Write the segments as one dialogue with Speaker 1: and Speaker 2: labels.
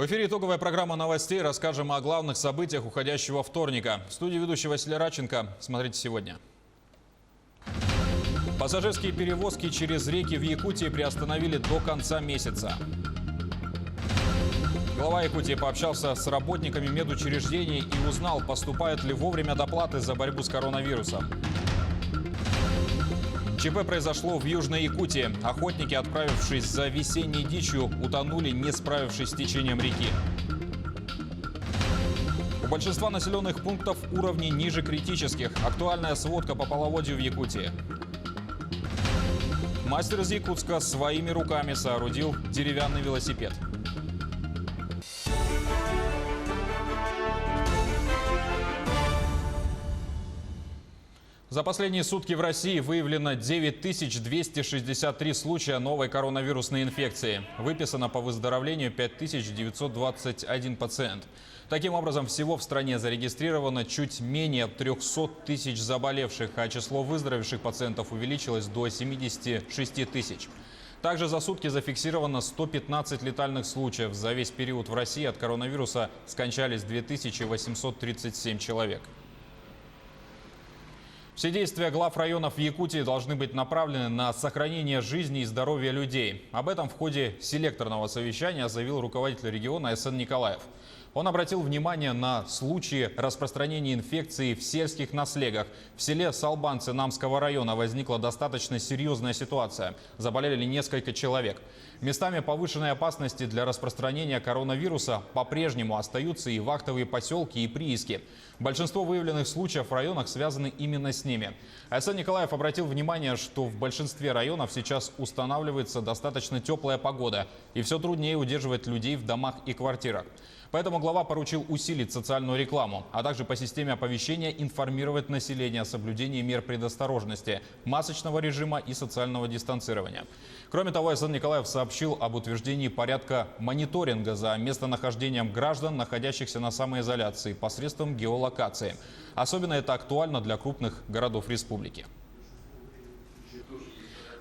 Speaker 1: В эфире итоговая программа новостей. Расскажем о главных событиях уходящего вторника. В студии ведущий Василий Радченко. Смотрите сегодня. Пассажирские перевозки через реки в Якутии приостановили до конца месяца. Глава Якутии пообщался с работниками медучреждений и узнал, поступают ли вовремя доплаты за борьбу с коронавирусом. ЧП произошло в Южной Якутии. Охотники, отправившись за весенней дичью, утонули, не справившись с течением реки. У большинства населенных пунктов уровни ниже критических. Актуальная сводка по половодью в Якутии. Мастер из Якутска своими руками соорудил деревянный велосипед. За последние сутки в России выявлено 9263 случая новой коронавирусной инфекции. Выписано по выздоровлению 5921 пациент. Таким образом, всего в стране зарегистрировано чуть менее 300 тысяч заболевших, а число выздоровевших пациентов увеличилось до 76 тысяч. Также за сутки зафиксировано 115 летальных случаев. За весь период в России от коронавируса скончались 2837 человек. Все действия глав районов в Якутии должны быть направлены на сохранение жизни и здоровья людей. Об этом в ходе селекторного совещания заявил руководитель региона Айсен Николаев. Он обратил внимание на случаи распространения инфекции в сельских наслегах. В селе Салбанцы Намского района возникла достаточно серьезная ситуация. Заболели несколько человек. Местами повышенной опасности для распространения коронавируса по-прежнему остаются и вахтовые поселки, и прииски. Большинство выявленных случаев в районах связаны именно с ними. Айсен Николаев обратил внимание, что в большинстве районов сейчас устанавливается достаточно теплая погода, и все труднее удерживать людей в домах и квартирах. Поэтому глава поручил усилить социальную рекламу, а также по системе оповещения информировать население о соблюдении мер предосторожности, масочного режима и социального дистанцирования. Кроме того, Айсен Николаев сообщил об утверждении порядка мониторинга за местонахождением граждан, находящихся на самоизоляции, посредством геолокации. Особенно это актуально для крупных городов республики.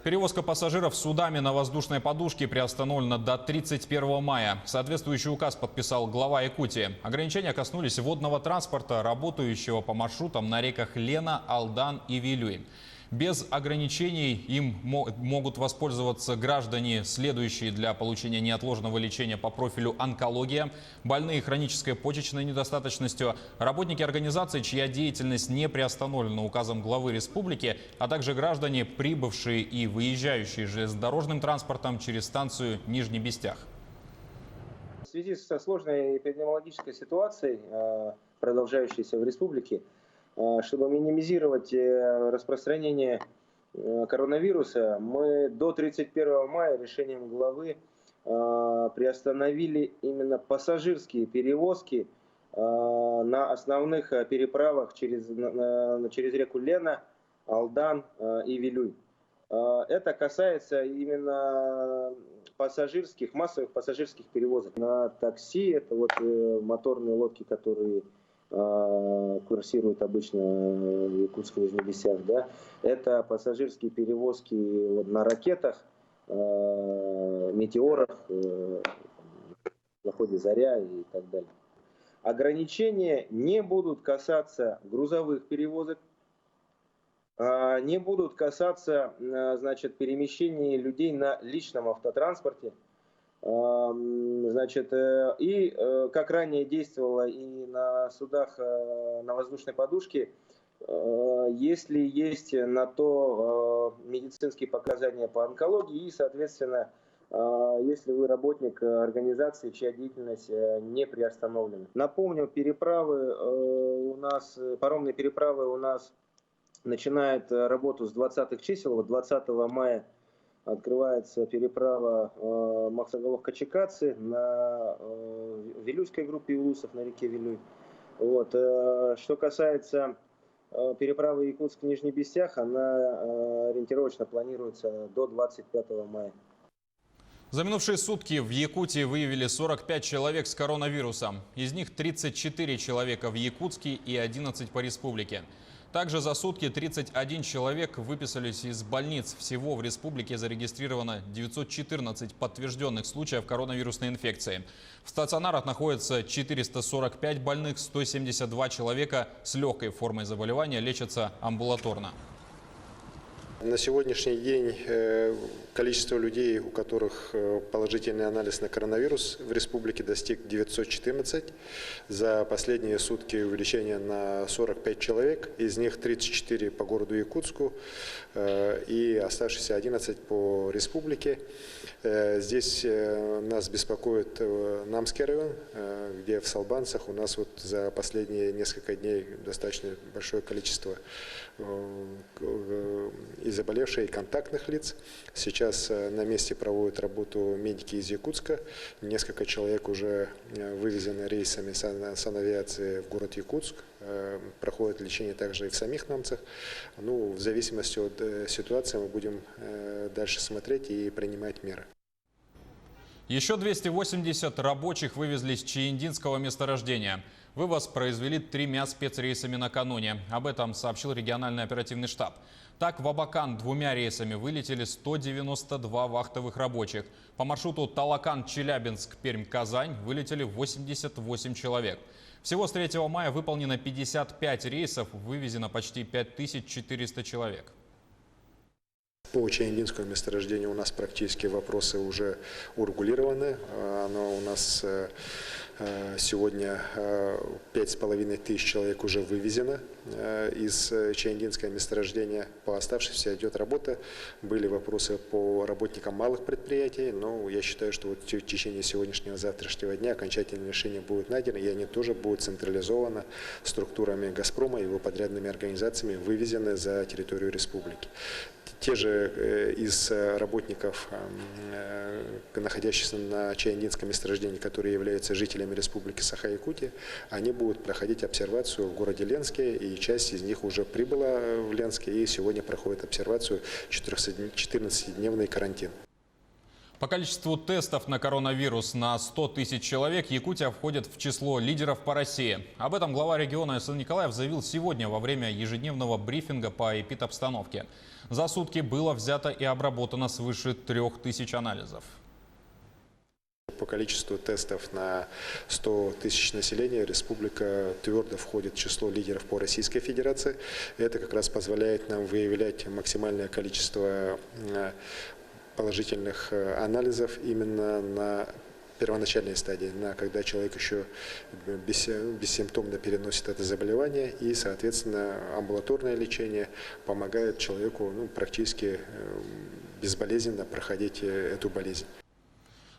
Speaker 1: Перевозка пассажиров судами на воздушной подушке приостановлена до 31 мая. Соответствующий указ подписал глава Якутии. Ограничения коснулись водного транспорта, работающего по маршрутам на реках Лена, Алдан и Вилюй. Без ограничений им могут воспользоваться граждане, следующие для получения неотложного лечения по профилю онкология, больные хронической почечной недостаточностью, работники организаций, чья деятельность не приостановлена указом главы республики, а также граждане, прибывшие и выезжающие железнодорожным транспортом через станцию Нижний Бестях.
Speaker 2: В связи со сложной эпидемиологической ситуацией, продолжающейся в республике, чтобы минимизировать распространение коронавируса, мы до 31 мая решением главы приостановили именно пассажирские перевозки на основных переправах через реку Лена, Алдан и Вилюй. Это касается именно массовых пассажирских перевозок. На такси, это вот моторные лодки, которые курсируют обычно в Якутске, Нижний Бестях, да, это пассажирские перевозки на ракетах, метеорах, заходе Заря и так далее. Ограничения не будут касаться грузовых перевозок, не будут касаться, значит, перемещения людей на личном автотранспорте. Значит, и как ранее действовало и на судах на воздушной подушке, если есть на то медицинские показания по онкологии и, соответственно, если вы работник организации, чья деятельность не приостановлена. Напомню, паромные переправы у нас начинают работу с 20-х чисел. Вот 20 мая открывается переправа Махсоголовка-Чекацы на Вилюйской группе улусов на реке Вилюй. Вот. Что касается переправы Якутск-Нижний Бестях, она ориентировочно планируется до 25 мая.
Speaker 1: За минувшие сутки в Якутии выявили 45 человек с коронавирусом. Из них 34 человека в Якутске и 11 по республике. Также за сутки 31 человек выписались из больниц. Всего в республике зарегистрировано 914 подтвержденных случаев коронавирусной инфекции. В стационарах находится 445 больных, 172 человека с легкой формой заболевания лечатся амбулаторно.
Speaker 3: На сегодняшний день количество людей, у которых положительный анализ на коронавирус в республике, достиг 914. За последние сутки увеличение на 45 человек, из них 34 по городу Якутску и оставшиеся 11 по республике. Здесь нас беспокоит Намский район, где в Салбанцах у нас вот за последние несколько дней достаточно большое количество и заболевших, и контактных лиц. Сейчас на месте проводят работу медики из Якутска. Несколько человек уже вывезены рейсами санавиации в город Якутск. Проходит лечение также и в самих Намцах. Ну, в зависимости от ситуации мы будем дальше смотреть и принимать меры.
Speaker 1: Еще 280 рабочих вывезли с Чаендинского месторождения. Вывоз произвели 3 спецрейсами накануне. Об этом сообщил региональный оперативный штаб. Так, в Абакан 2 рейсами вылетели 192 вахтовых рабочих. По маршруту Талакан-Челябинск-Пермь-Казань вылетели 88 человек. Всего с 3 мая выполнено 55 рейсов, вывезено почти 5400 человек.
Speaker 3: По Чаендинскому месторождению у нас практически вопросы уже урегулированы. Оно у нас сегодня 5500 человек уже вывезено из Чаендинского месторождения. По оставшимся идет работа. Были вопросы по работникам малых предприятий, но я считаю, что вот в течение сегодняшнего, завтрашнего дня окончательное решение будет найдено, и они тоже будут централизованно структурами «Газпрома» и его подрядными организациями вывезены за территорию республики. Те же из работников, находящихся на Чаендинском месторождении, которые являются жителями республики Саха-Якутия, они будут проходить обсервацию в городе Ленске, и часть из них уже прибыла в Ленске и сегодня проходит обсервацию 14-дневный карантин.
Speaker 1: По количеству тестов на коронавирус на 100 тысяч человек Якутия входит в число лидеров по России. Об этом глава региона Сэн Николаев заявил сегодня во время ежедневного брифинга по эпидобстановке. За сутки было взято и обработано свыше 3000 анализов.
Speaker 3: По количеству тестов на 100 тысяч населения республика твердо входит в число лидеров по Российской Федерации. Это как раз позволяет нам выявлять максимальное количество положительных анализов именно на первоначальной стадии, когда человек еще бессимптомно переносит это заболевание, и, соответственно, амбулаторное лечение помогает человеку практически безболезненно проходить эту болезнь.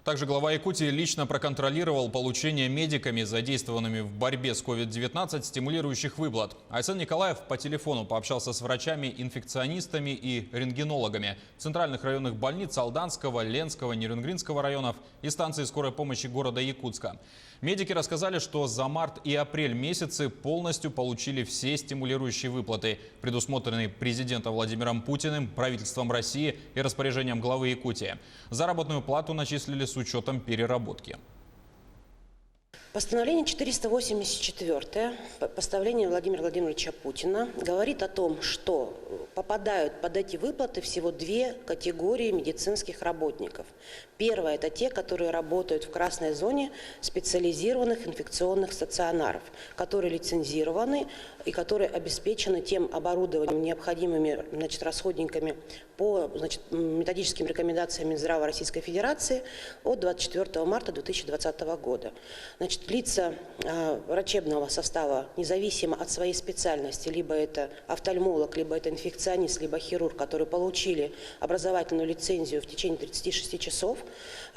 Speaker 1: Также глава Якутии лично проконтролировал получение медиками, задействованными в борьбе с COVID-19, стимулирующих выплат. Сэн Николаев по телефону пообщался с врачами, инфекционистами и рентгенологами центральных районных больниц Алданского, Ленского, Нерюнгринского районов и станции скорой помощи города Якутска. Медики рассказали, что за март и апрель месяцы полностью получили все стимулирующие выплаты, предусмотренные президентом Владимиром Путиным, правительством России и распоряжением главы Якутии. Заработную плату начислили с учетом переработки.
Speaker 4: Постановление 484, постановление Владимира Владимировича Путина, говорит о том, что попадают под эти выплаты всего 2 категории медицинских работников. Первая – это те, которые работают в красной зоне специализированных инфекционных стационаров, которые лицензированы и которые обеспечены тем оборудованием, необходимыми расходниками по методическим рекомендациям Минздрава Российской Федерации от 24 марта 2020 года. Лица врачебного состава, независимо от своей специальности, либо это офтальмолог, либо это инфекционист, либо хирург, которые получили образовательную лицензию в течение 36 часов,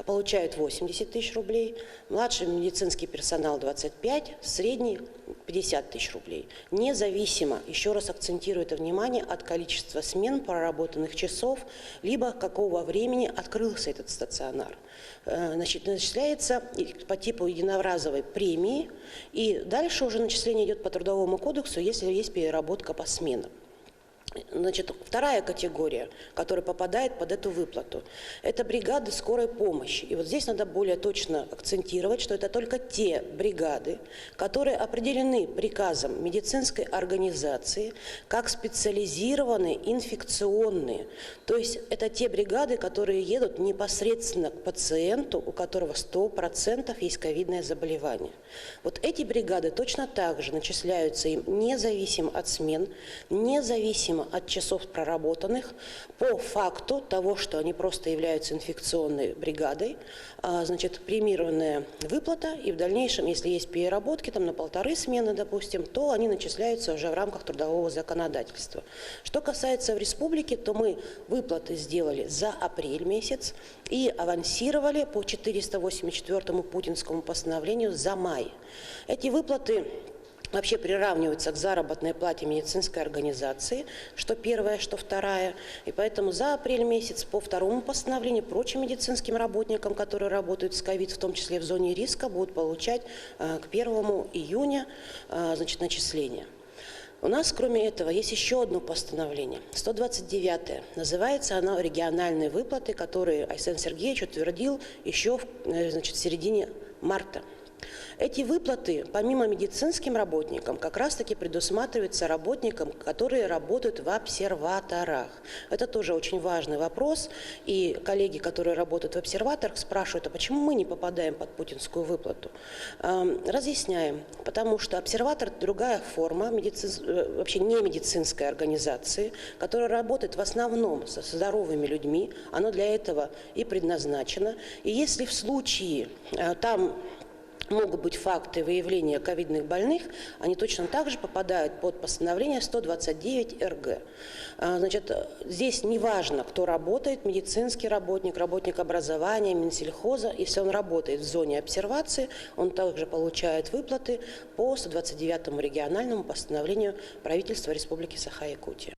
Speaker 4: получают 80 тысяч рублей, младший медицинский персонал 25, средний 50 тысяч рублей. Независимо, еще раз акцентирую это внимание, от количества смен проработанных часов, либо какого времени открылся этот стационар. Начисляется по типу единоразовой премии, и дальше уже начисление идет по Трудовому кодексу, если есть переработка по сменам. Значит, вторая категория, которая попадает под эту выплату, это бригады скорой помощи. И вот здесь надо более точно акцентировать, что это только те бригады, которые определены приказом медицинской организации как специализированные инфекционные. То есть это те бригады, которые едут непосредственно к пациенту, у которого 100% есть ковидное заболевание. Вот эти бригады точно так же начисляются им независимо от смен, независимо от часов проработанных, по факту того, что они просто являются инфекционной бригадой, значит, премированная выплата, и в дальнейшем, если есть переработки там, на 1,5 смены, допустим, то они начисляются уже в рамках трудового законодательства. Что касается в республике, то мы выплаты сделали за апрель месяц и авансировали по 484-му путинскому постановлению за май. Эти выплаты вообще приравниваются к заработной плате медицинской организации, что первая, что вторая. И поэтому за апрель месяц по второму постановлению прочим медицинским работникам, которые работают с ковид, в том числе в зоне риска, будут получать к 1 июня значит, начисления. У нас, кроме этого, есть еще одно постановление, 129-е. Называется оно «Региональные выплаты», которые Айсен Сергеевич утвердил еще значит, в середине марта. Эти выплаты, помимо медицинским работникам, как раз-таки предусматриваются работникам, которые работают в обсерваторах. Это тоже очень важный вопрос. И коллеги, которые работают в обсерваторах, спрашивают, а почему мы не попадаем под путинскую выплату? Разъясняем. Потому что обсерватор – другая форма, вообще не медицинской организации, которая работает в основном со здоровыми людьми. Оно для этого и предназначено. И если в случае там могут быть факты выявления ковидных больных, они точно так же попадают под постановление 129 РГ. Значит, здесь не важно, кто работает, медицинский работник, работник образования, Минсельхоза. Если он работает в зоне обсервации, он также получает выплаты по 129-му региональному постановлению правительства Республики Саха-Якутия.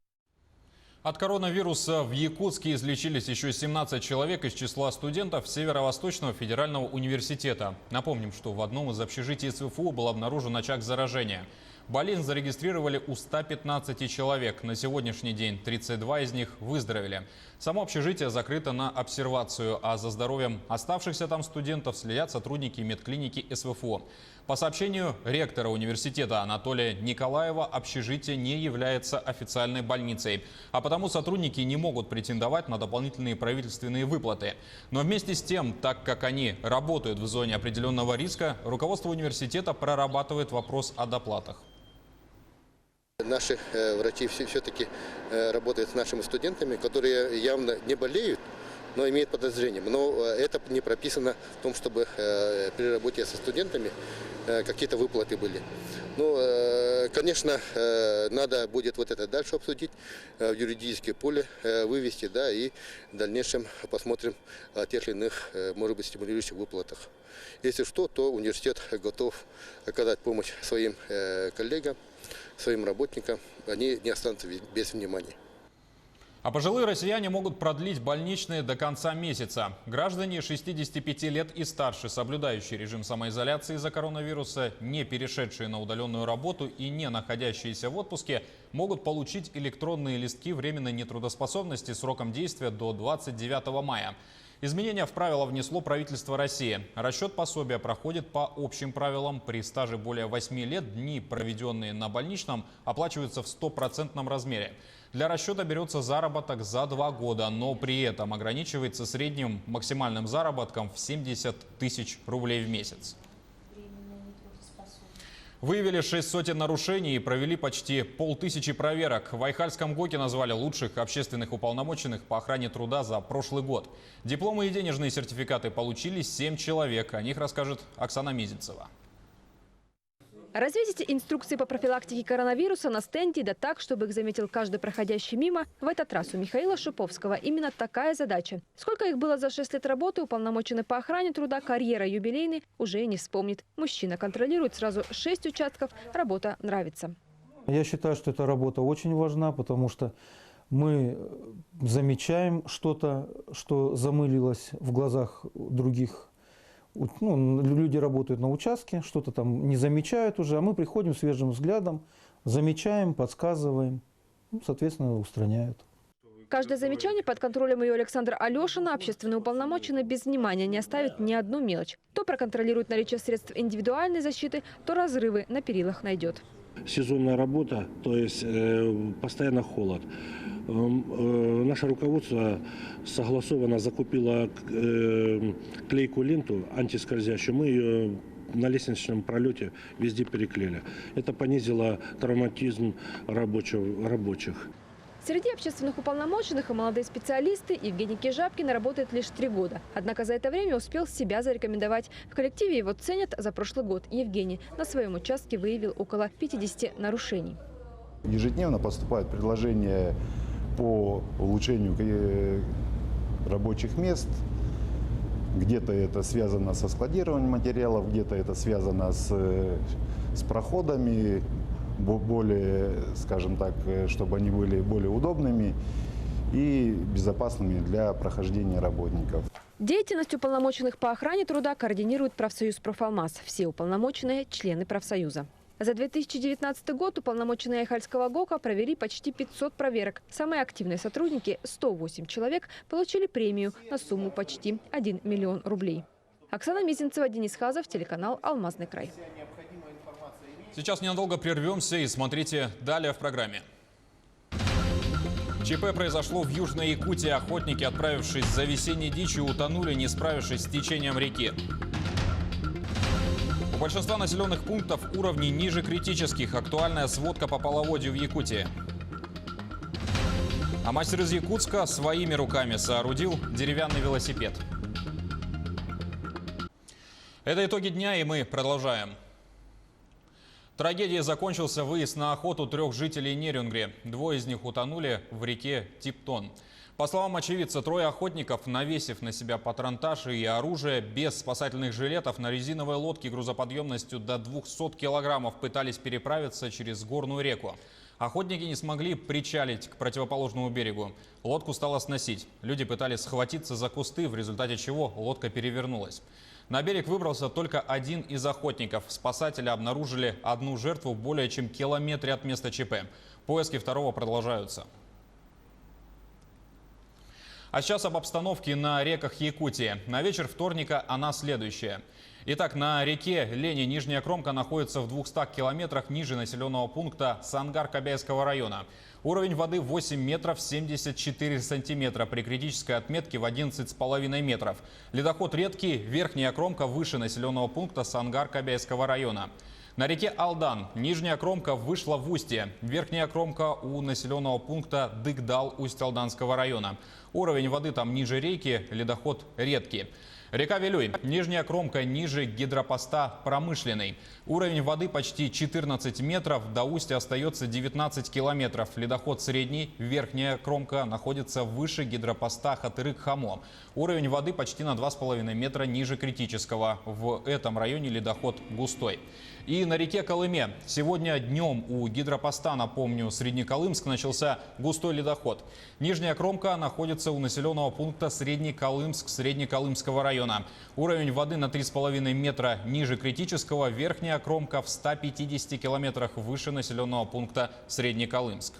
Speaker 1: От коронавируса в Якутске излечились еще 17 человек из числа студентов Северо-Восточного федерального университета. Напомним, что в одном из общежитий СВФУ был обнаружен очаг заражения. Болезнь зарегистрировали у 115 человек. На сегодняшний день 32 из них выздоровели. Само общежитие закрыто на обсервацию, а за здоровьем оставшихся там студентов следят сотрудники медклиники СВФУ. По сообщению ректора университета Анатолия Николаева, общежитие не является официальной больницей, а потому сотрудники не могут претендовать на дополнительные правительственные выплаты. Но вместе с тем, так как они работают в зоне определенного риска, руководство университета прорабатывает вопрос о доплатах.
Speaker 5: Наши врачи все-таки работают с нашими студентами, которые явно не болеют, но имеют подозрения. Но это не прописано в том, чтобы при работе со студентами какие-то выплаты были. Ну, конечно, надо будет вот это дальше обсудить, в юридическое поле вывести, да, и в дальнейшем посмотрим о тех или иных, может быть, стимулирующих выплатах. Если что, то университет готов оказать помощь своим коллегам, своим работникам, они не останутся без внимания.
Speaker 1: А пожилые россияне могут продлить больничные до конца месяца. Граждане 65 лет и старше, соблюдающие режим самоизоляции из-за коронавируса, не перешедшие на удаленную работу и не находящиеся в отпуске, могут получить электронные листки временной нетрудоспособности сроком действия до 29 мая. Изменения в правила внесло правительство России. Расчет пособия проходит по общим правилам. При стаже более 8 лет дни, проведенные на больничном, оплачиваются в 100% размере. Для расчета берется заработок за 2 года, но при этом ограничивается средним максимальным заработком в 70 тысяч рублей в месяц. Выявили 600 нарушений и провели почти 5000 проверок. В Айхальском ГОКе назвали лучших общественных уполномоченных по охране труда за прошлый год. Дипломы и денежные сертификаты получили 7 человек. О них расскажет Оксана Мизинцева.
Speaker 6: Развесить инструкции по профилактике коронавируса на стенде, да так, чтобы их заметил каждый проходящий мимо. В этот раз у Михаила Шиповского именно такая задача. Сколько их было за 6 лет работы, уполномоченный по охране труда, карьера юбилейный, уже и не вспомнит. Мужчина контролирует сразу 6 участков, работа нравится.
Speaker 7: Я считаю, что эта работа очень важна, потому что мы замечаем что-то, что замылилось в глазах других. Ну, люди работают на участке, что-то там не замечают уже, а мы приходим свежим взглядом, замечаем, подсказываем. соответственно, устраняют.
Speaker 6: Каждое замечание под контролем ее Александра Алешина общественный уполномоченный без внимания не оставит ни одну мелочь. То проконтролирует наличие средств индивидуальной защиты, то разрывы на перилах найдет.
Speaker 8: Сезонная работа, то есть постоянно холод. Наше руководство согласованно закупило клейкую ленту антискользящую. Мы ее на лестничном пролете везде переклеили. Это понизило травматизм рабочих.
Speaker 6: Среди общественных уполномоченных и молодые специалисты Евгений Кижапкин работает лишь 3 года. Однако за это время успел себя зарекомендовать. В коллективе его ценят за прошлый год. Евгений на своем участке выявил около 50 нарушений.
Speaker 9: Ежедневно поступают предложения по улучшению рабочих мест. Где-то это связано со складированием материалов, где-то это связано с проходами, более, скажем так, чтобы они были более удобными и безопасными для прохождения работников.
Speaker 6: Деятельность уполномоченных по охране труда координирует профсоюз «Профалмаз». Все уполномоченные – члены профсоюза. За 2019 год уполномоченные Айхальского ГОКа провели почти 500 проверок. Самые активные сотрудники, 108 человек, получили премию на сумму почти 1 миллион рублей. Оксана Мизинцева, Денис Хазов, телеканал «Алмазный край».
Speaker 1: Сейчас ненадолго прервемся и смотрите далее в программе. ЧП произошло в Южной Якутии. Охотники, отправившись за весенней дичью, утонули, не справившись с течением реки. У большинства населенных пунктов уровни ниже критических. Актуальная сводка по половодью в Якутии. А мастер из Якутска своими руками соорудил деревянный велосипед. Это итоги дня, и мы продолжаем. Трагедией закончился выезд на охоту 3 жителей Нерюнгри. 2 из них утонули в реке Типтон. По словам очевидца, 3 охотников, навесив на себя патронтаж и оружие, без спасательных жилетов на резиновой лодке грузоподъемностью до 200 килограммов пытались переправиться через горную реку. Охотники не смогли причалить к противоположному берегу. Лодку стало сносить. Люди пытались схватиться за кусты, в результате чего лодка перевернулась. На берег выбрался только один из охотников. Спасатели обнаружили 1 жертву более чем километре от места ЧП. Поиски 2-го продолжаются. А сейчас об обстановке на реках Якутии. На вечер вторника она следующая. Итак, на реке Лени Нижняя Кромка находится в 200 километрах ниже населенного пункта Сангар-Кобяйского района. Уровень воды 8 метров 74 сантиметра при критической отметке в 11,5 метров. Ледоход редкий, верхняя кромка выше населенного пункта Сангар-Кобяйского района. На реке Алдан нижняя кромка вышла в устье, верхняя кромка у населенного пункта Дыгдал Усть-Алданского района. Уровень воды там ниже реки, ледоход редкий. Река Вилюй. Нижняя кромка ниже гидропоста Промышленный. Уровень воды почти 14 метров. До устья остается 19 километров. Ледоход средний. Верхняя кромка находится выше гидропоста Хатырык-Хамо. Уровень воды почти на 2,5 метра ниже критического. В этом районе ледоход густой. И на реке Колыме. Сегодня днем у гидропоста, напомню, Среднеколымск, начался густой ледоход. Нижняя кромка находится у населенного пункта Среднеколымск Среднеколымского района. Уровень воды на 3,5 метра ниже критического. Верхняя кромка в 150 километрах выше населенного пункта Среднеколымск.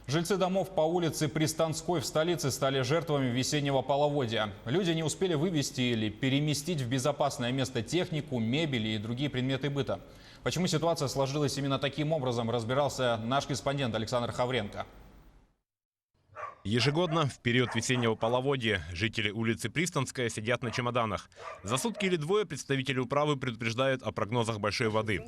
Speaker 1: Жильцы домов по улице Пристанской в столице стали жертвами весеннего половодья. Люди не успели вывести или переместить в безопасное место технику, мебель и другие предметы быта. Почему ситуация сложилась именно таким образом, разбирался наш корреспондент Александр Хавренко.
Speaker 10: Ежегодно в период весеннего половодья жители улицы Пристанская сидят на чемоданах. За сутки или двое представители управы предупреждают о прогнозах большой воды.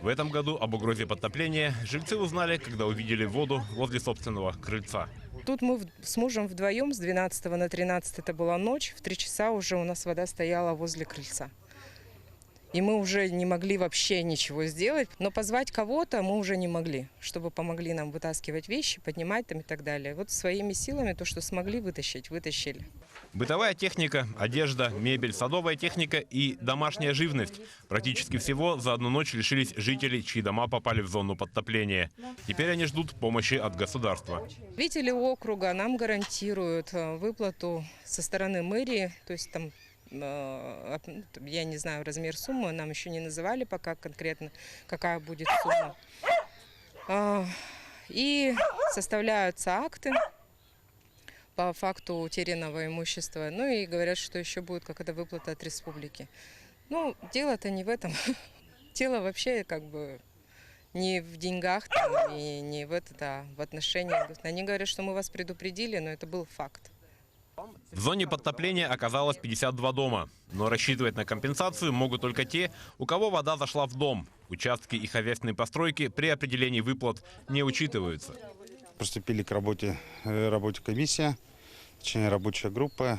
Speaker 10: В этом году об угрозе подтопления жильцы узнали, когда увидели воду возле собственного крыльца.
Speaker 11: Тут мы с мужем вдвоем с 12 на 13, это была ночь, в 3 часа уже у нас вода стояла возле крыльца. И мы уже не могли вообще ничего сделать, но позвать кого-то мы уже не могли, чтобы помогли нам вытаскивать вещи, поднимать там и так далее. Вот своими силами то, что смогли вытащить, вытащили.
Speaker 10: Бытовая техника, одежда, мебель, садовая техника и домашняя живность. Практически всего за одну ночь лишились жители, чьи дома попали в зону подтопления. Теперь они ждут помощи от государства.
Speaker 11: Жители округа нам гарантируют выплату со стороны мэрии, то есть там, я не знаю размер суммы, нам еще не называли пока конкретно, какая будет сумма. И составляются акты по факту утерянного имущества. Ну и говорят, что еще будет какая-то выплата от республики. Ну, дело-то не в этом. Дело вообще как бы не в деньгах там, и не в в отношениях. Они говорят, что мы вас предупредили, но это был факт.
Speaker 10: В зоне подтопления оказалось 52 дома. Но рассчитывать на компенсацию могут только те, у кого вода зашла в дом. Участки и хозяйственные постройки при определении выплат не учитываются.
Speaker 9: Приступили к работе комиссия, точнее рабочая группа.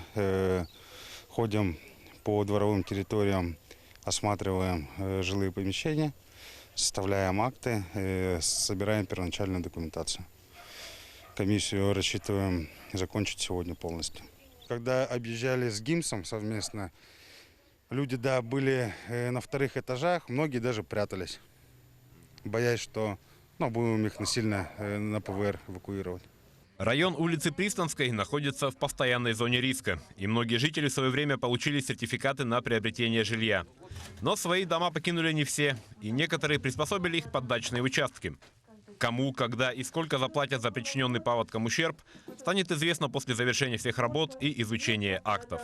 Speaker 9: Ходим по дворовым территориям, осматриваем жилые помещения, составляем акты, собираем первоначальную документацию. Комиссию рассчитываем закончить сегодня полностью. Когда объезжали с ГИМСом совместно, люди, да, были на вторых этажах, многие даже прятались, боясь, что будем их насильно на ПВР эвакуировать.
Speaker 10: Район улицы Пристанской находится в постоянной зоне риска, и многие жители в свое время получили сертификаты на приобретение жилья. Но свои дома покинули не все, и некоторые приспособили их под дачные участки. Кому, когда и сколько заплатят за причиненный паводком ущерб, станет известно после завершения всех работ и изучения актов.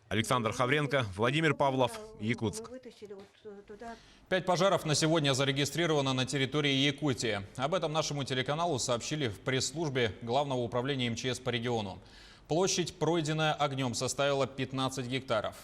Speaker 10: Александр Хавренко, Владимир Павлов, Якутск.
Speaker 1: 5 пожаров на сегодня зарегистрировано на территории Якутии. Об этом нашему телеканалу сообщили в пресс-службе Главного управления МЧС по региону. Площадь, пройденная огнем, составила 15 гектаров.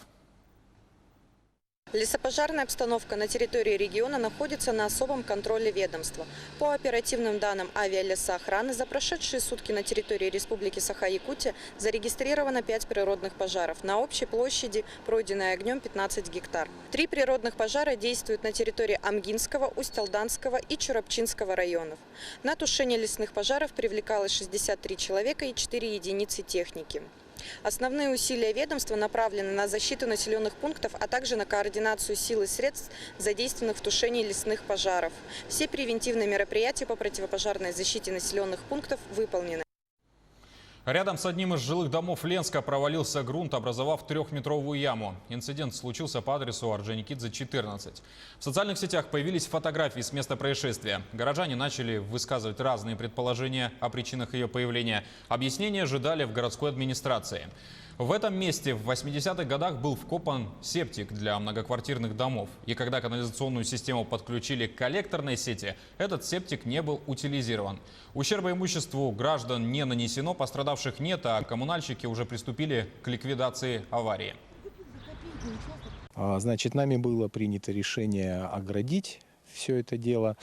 Speaker 12: Лесопожарная обстановка на территории региона находится на особом контроле ведомства. По оперативным данным авиалесоохраны, за прошедшие сутки на территории Республики Саха-Якутия зарегистрировано 5 природных пожаров. На общей площади, пройденной огнем, 15 гектар. 3 природных пожара действуют на территории Амгинского, Усть-Алданского и Чурапчинского районов. На тушение лесных пожаров привлекалось 63 человека и 4 единицы техники. Основные усилия ведомства направлены на защиту населенных пунктов, а также на координацию сил и средств, задействованных в тушении лесных пожаров. Все превентивные мероприятия по противопожарной защите населенных пунктов выполнены.
Speaker 1: Рядом с одним из жилых домов Ленска провалился грунт, образовав 3-метровую яму. Инцидент случился по адресу Орджоникидзе, 14. В социальных сетях появились фотографии с места происшествия. Горожане начали высказывать разные предположения о причинах ее появления. Объяснения ожидали в городской администрации. В этом месте в 80-х годах был вкопан септик для многоквартирных домов. И когда канализационную систему подключили к коллекторной сети, этот септик не был утилизирован. Ущерба имуществу граждан не нанесено, пострадавших нет, а коммунальщики уже приступили к ликвидации аварии.
Speaker 13: Значит, нами было принято решение оградить все это дело.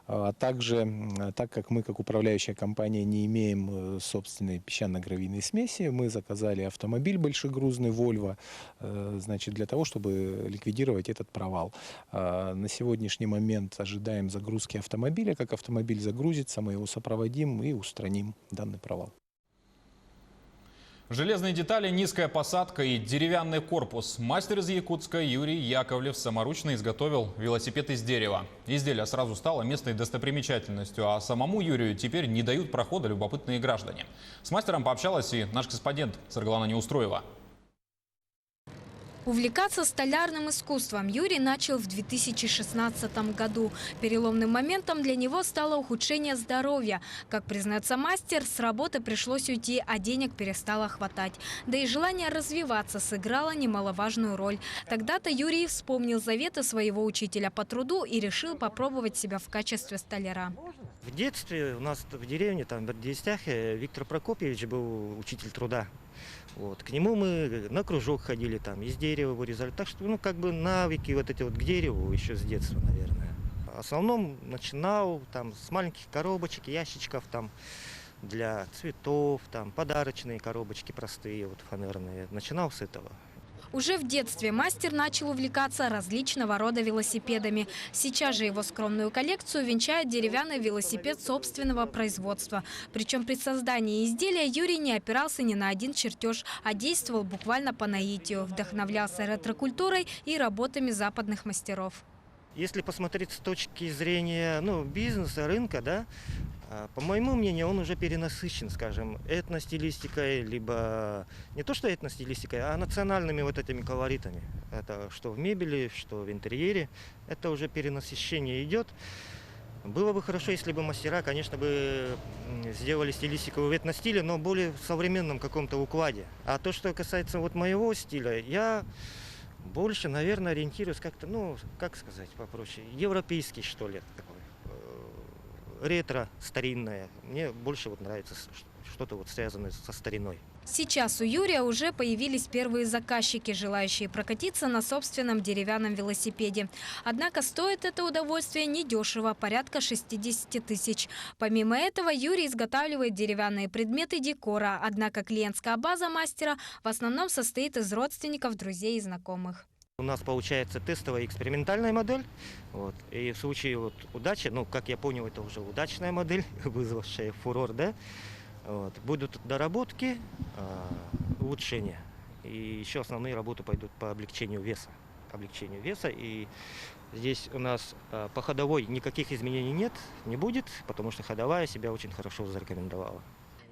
Speaker 13: А также, так как мы, как управляющая компания, не имеем собственной песчано-гравийной смеси, мы заказали автомобиль большегрузный «Вольво», значит, для того, чтобы ликвидировать этот провал. На сегодняшний момент ожидаем загрузки автомобиля. Как автомобиль загрузится, мы его сопроводим и устраним данный провал.
Speaker 1: Железные детали, низкая посадка и деревянный корпус. Мастер из Якутска Юрий Яковлев саморучно изготовил велосипед из дерева. Изделие сразу стало местной достопримечательностью, а самому Юрию теперь не дают прохода любопытные граждане. С мастером пообщалась и наш корреспондент Саргалана Неустроева.
Speaker 14: Увлекаться столярным искусством Юрий начал в 2016 году. Переломным моментом для него стало ухудшение здоровья. Как признается мастер, с работы пришлось уйти, а денег перестало хватать. Да и желание развиваться сыграло немаловажную роль. Тогда-то Юрий вспомнил заветы своего учителя по труду и решил попробовать себя в качестве столяра.
Speaker 15: В детстве у нас в деревне, там, в Бердестяхе, Виктор Прокопьевич был учитель труда. Вот. К нему мы на кружок ходили, там, из дерева вырезали. Так что, как бы навыки вот эти вот к дереву еще с детства, наверное. В основном начинал там с маленьких коробочек, ящичков там для цветов, там подарочные коробочки простые, вот фанерные. Начинал с этого.
Speaker 14: Уже в детстве мастер начал увлекаться различного рода велосипедами. Сейчас же его скромную коллекцию венчает деревянный велосипед собственного производства. Причем при создании изделия Юрий не опирался ни на один чертеж, а действовал буквально по наитию. Вдохновлялся ретро-культурой и работами западных мастеров.
Speaker 15: Если посмотреть с точки зрения бизнеса, рынка, да, по моему мнению, он уже перенасыщен, скажем, этностилистикой, либо не то что этностилистикой, а национальными вот этими колоритами. Это что в мебели, что в интерьере. Это уже перенасыщение идет. Было бы хорошо, если бы мастера, конечно, бы сделали стилистику в этностиле, но более в современном каком-то укладе. А то, что касается вот моего стиля, я больше, наверное, ориентируюсь как-то, ну, как сказать попроще, европейский, что ли, такой, ретро, старинное. Мне больше вот нравится что-то вот связанное со стариной.
Speaker 14: Сейчас у Юрия уже появились первые заказчики, желающие прокатиться на собственном деревянном велосипеде. Однако стоит это удовольствие недешево, порядка 60 тысяч. Помимо этого, Юрий изготавливает деревянные предметы декора. Однако клиентская база мастера в основном состоит из родственников, друзей и знакомых.
Speaker 15: У нас получается тестовая экспериментальная модель. Вот. И в случае вот удачи, ну, как я понял, это уже удачная модель, вызвавшая фурор, да? Вот. Будут доработки, улучшения. И еще основные работы пойдут по облегчению веса. И здесь у нас по ходовой никаких изменений нет, не будет, потому что ходовая себя очень хорошо зарекомендовала.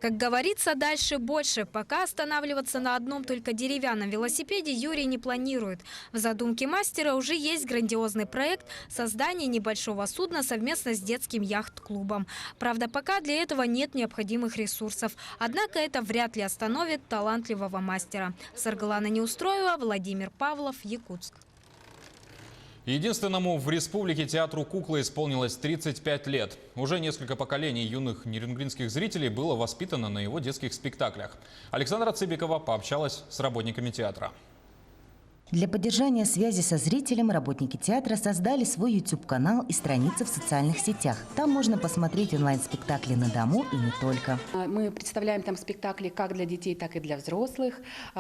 Speaker 14: Как говорится, дальше больше. Пока останавливаться на одном только деревянном велосипеде Юрий не планирует. В задумке мастера уже есть грандиозный проект создания небольшого судна совместно с детским яхт-клубом. Правда, пока для этого нет необходимых ресурсов. Однако это вряд ли остановит талантливого мастера. Саргалана Неустроева, Владимир Павлов, Якутск.
Speaker 1: Единственному в республике театру куклы исполнилось 35 лет. Уже несколько поколений юных нерюнгринских зрителей было воспитано на его детских спектаклях. Александра Цыбикова пообщалась с работниками театра.
Speaker 16: Для поддержания связи со зрителем работники театра создали свой YouTube-канал и страницы в социальных сетях. Там можно посмотреть онлайн-спектакли на дому и не только.
Speaker 17: Мы представляем там спектакли как для детей, так и для взрослых. У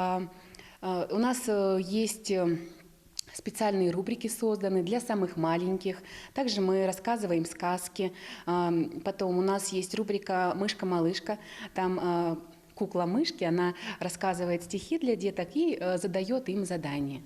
Speaker 17: нас есть специальные рубрики созданы для самых маленьких. Также мы рассказываем сказки. Потом у нас есть рубрика «Мышка-малышка». Там кукла-мышки, она рассказывает стихи для деток и задает им задания.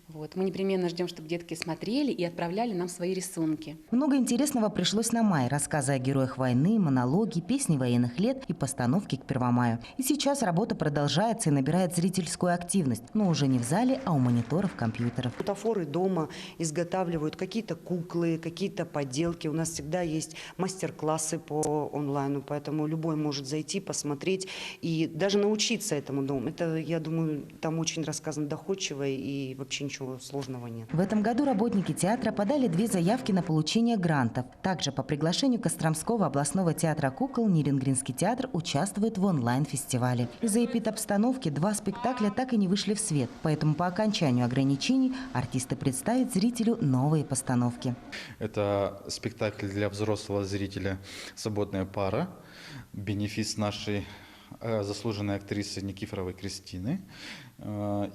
Speaker 17: Вот. Мы непременно ждем, чтобы детки смотрели и отправляли нам свои рисунки.
Speaker 16: Много интересного пришлось на май. Рассказы о героях войны, монологи, песни военных лет и постановки к Первомаю. И сейчас работа продолжается и набирает зрительскую активность. Но уже не в зале, а у мониторов компьютеров.
Speaker 18: Бутафоры дома изготавливают какие-то куклы, какие-то поделки. У нас всегда есть мастер-классы по онлайну, поэтому любой может зайти, посмотреть и даже научиться этому дома. Это, я думаю, там очень рассказано доходчиво и вообще ничего сложного нет.
Speaker 16: В этом году работники театра подали 2 заявки на получение грантов. Также по приглашению Костромского областного театра кукол Нерюнгринский театр участвует в онлайн-фестивале. Из-за эпидобстановки 2 спектакля так и не вышли в свет. Поэтому по окончанию ограничений артисты представят зрителю новые постановки.
Speaker 19: Это спектакль для взрослого зрителя «Свободная пара», бенефис нашей заслуженной актрисы Никифоровой Кристины.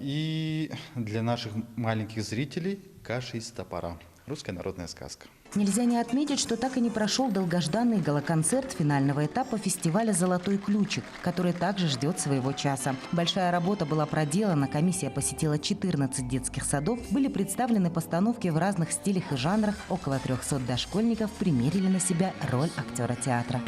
Speaker 19: И для наших маленьких зрителей «Каша из топора». Русская народная сказка.
Speaker 16: Нельзя не отметить, что так и не прошел долгожданный гала-концерт финального этапа фестиваля «Золотой ключик», который также ждет своего часа. Большая работа была проделана, комиссия посетила 14 детских садов, были представлены постановки в разных стилях и жанрах, около 300 дошкольников примерили на себя роль актера театра.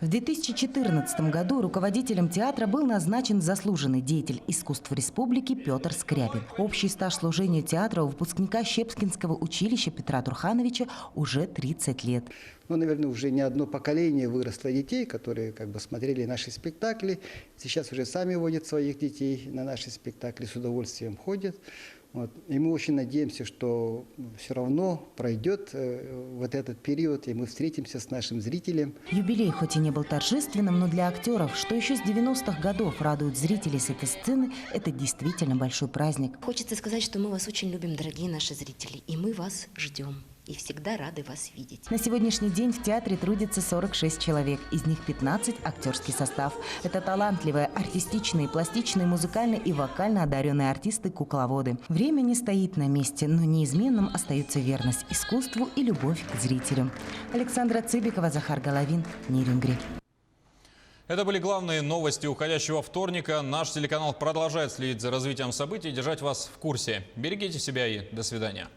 Speaker 16: В 2014 году руководителем театра был назначен заслуженный деятель искусств республики Петр Скрябин. Общий стаж служения театра у выпускника Щепкинского училища Петра Турхановича уже 30 лет.
Speaker 20: Ну, наверное, уже не одно поколение выросло детей, которые смотрели наши спектакли. Сейчас уже сами водят своих детей на наши спектакли, с удовольствием ходят. Вот. И мы очень надеемся, что все равно пройдет вот этот период, и мы встретимся с нашим зрителем.
Speaker 16: Юбилей хоть и не был торжественным, но для актеров, что еще с 90-х годов радуют зрителей с этой сцены, это действительно большой праздник.
Speaker 21: Хочется сказать, что мы вас очень любим, дорогие наши зрители, и мы вас ждем. И всегда рады вас видеть.
Speaker 16: На сегодняшний день в театре трудится 46 человек, из них 15 – актерский состав. Это талантливые, артистичные, пластичные, музыкально и вокально одаренные артисты-кукловоды. Время не стоит на месте, но неизменным остается верность искусству и любовь к зрителю. Александра Цыбикова, Захар Головин, Нерюнгри.
Speaker 1: Это были главные новости уходящего вторника. Наш телеканал продолжает следить за развитием событий и держать вас в курсе. Берегите себя и до свидания.